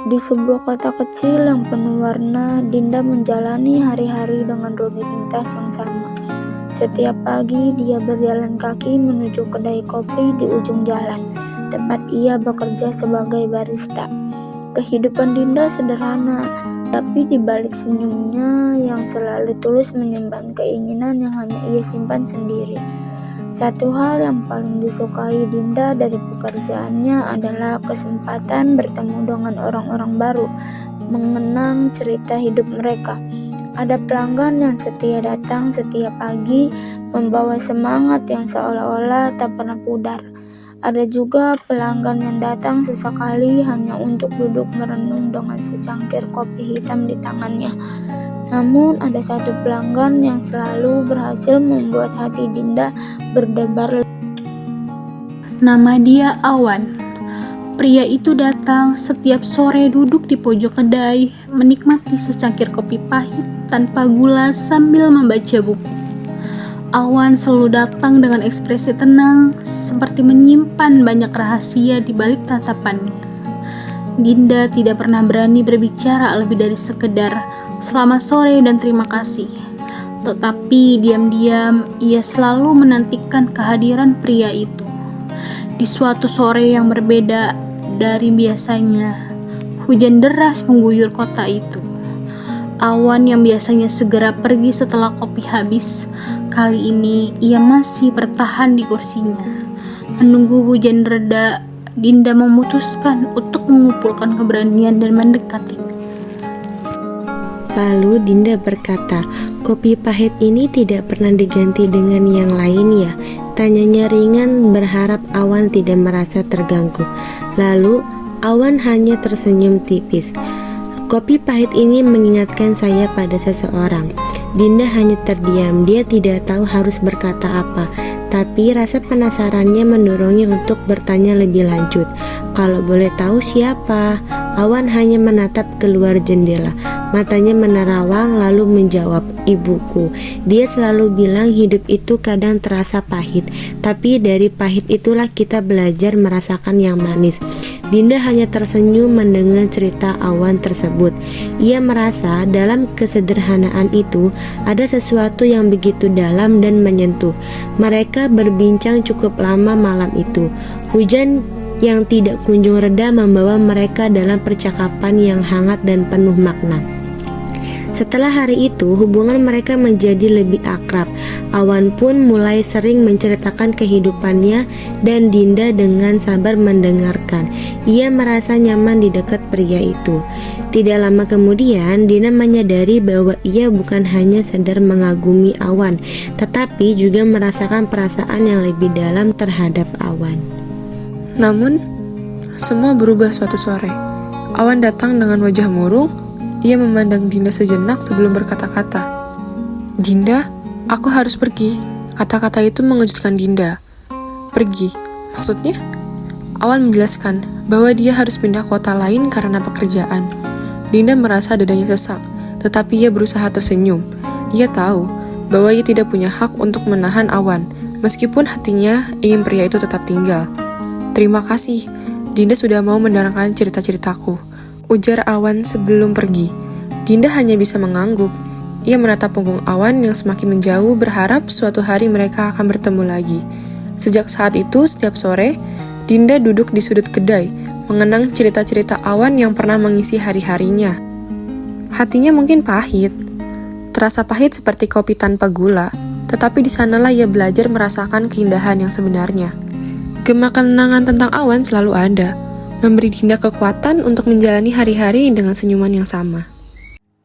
Di sebuah kota kecil yang penuh warna, Dinda menjalani hari-hari dengan rutinitas yang sama. Setiap pagi dia berjalan kaki menuju kedai kopi di ujung jalan, tempat ia bekerja sebagai barista. Kehidupan Dinda sederhana, tapi di balik senyumnya yang selalu tulus menyimpan keinginan yang hanya ia simpan sendiri. Satu hal yang paling disukai Dinda dari pekerjaannya adalah kesempatan bertemu dengan orang-orang baru, mengenang cerita hidup mereka. Ada pelanggan yang setia datang setiap pagi, membawa semangat yang seolah-olah tak pernah pudar. Ada juga pelanggan yang datang sesekali hanya untuk duduk merenung dengan secangkir kopi hitam di tangannya. Namun ada satu pelanggan yang selalu berhasil membuat hati Dinda berdebar. Nama dia Awan. Pria itu datang setiap sore duduk di pojok kedai, menikmati secangkir kopi pahit tanpa gula sambil membaca buku. Awan selalu datang dengan ekspresi tenang, seperti menyimpan banyak rahasia di balik tatapannya. Dinda tidak pernah berani berbicara lebih dari sekedar selamat sore dan terima kasih. Tetapi diam-diam ia selalu menantikan kehadiran pria itu. Di suatu sore yang berbeda dari biasanya, hujan deras mengguyur kota itu. Awan yang biasanya segera pergi setelah kopi habis, kali ini ia masih bertahan di kursinya. Menunggu hujan reda, Dinda memutuskan untuk mengumpulkan keberanian dan mendekatinya. Lalu Dinda berkata, "Kopi pahit ini tidak pernah diganti dengan yang lain ya?" Tanyanya ringan, berharap Awan tidak merasa terganggu. Lalu Awan hanya tersenyum tipis. "Kopi pahit ini mengingatkan saya pada seseorang." Dinda hanya terdiam, dia tidak tahu harus berkata apa. Tapi rasa penasarannya mendorongnya untuk bertanya lebih lanjut. "Kalau boleh tahu siapa?" Awan hanya menatap keluar jendela. Matanya menerawang lalu menjawab, "Ibuku." Dia selalu bilang hidup itu kadang terasa pahit, tapi dari pahit itulah kita belajar merasakan yang manis. Dinda hanya tersenyum mendengar cerita Awan tersebut. Ia merasa dalam kesederhanaan itu ada sesuatu yang begitu dalam dan menyentuh. Mereka berbincang cukup lama malam itu. Hujan yang tidak kunjung reda membawa mereka dalam percakapan yang hangat dan penuh makna. Setelah hari itu, hubungan mereka menjadi lebih akrab. Awan pun mulai sering menceritakan kehidupannya dan Dinda dengan sabar mendengarkan. Ia merasa nyaman di dekat pria itu. Tidak lama kemudian, Dinda menyadari bahwa ia bukan hanya sedar mengagumi Awan, tetapi juga merasakan perasaan yang lebih dalam terhadap Awan. Namun, semua berubah suatu sore. Awan datang dengan wajah murung. Ia memandang Dinda sejenak sebelum berkata-kata. "Dinda, aku harus pergi." Kata-kata itu mengejutkan Dinda. "Pergi? Maksudnya?" Awan menjelaskan bahwa dia harus pindah kota lain karena pekerjaan. Dinda merasa dadanya sesak, tetapi ia berusaha tersenyum. Ia tahu bahwa ia tidak punya hak untuk menahan Awan, meskipun hatinya ingin pria itu tetap tinggal. "Terima kasih, Dinda sudah mau mendengarkan cerita-ceritaku," ujar Awan sebelum pergi. Dinda hanya bisa mengangguk. Ia menatap punggung Awan yang semakin menjauh, berharap suatu hari mereka akan bertemu lagi. Sejak saat itu, setiap sore, Dinda duduk di sudut kedai, mengenang cerita-cerita Awan yang pernah mengisi hari-harinya. Hatinya mungkin pahit, terasa pahit seperti kopi tanpa gula, tetapi di sanalah ia belajar merasakan keindahan yang sebenarnya. Gema kenangan tentang Awan selalu ada, memberi Dinda kekuatan untuk menjalani hari-hari dengan senyuman yang sama.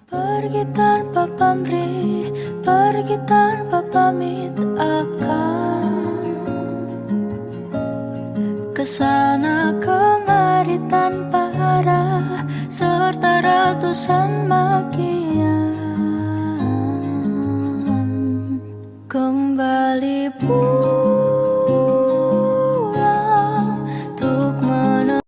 Pergi tanpa pamrih, pergi tanpa pamit akan kesana kemari tanpa arah serta ratusan makian. Kembali pulang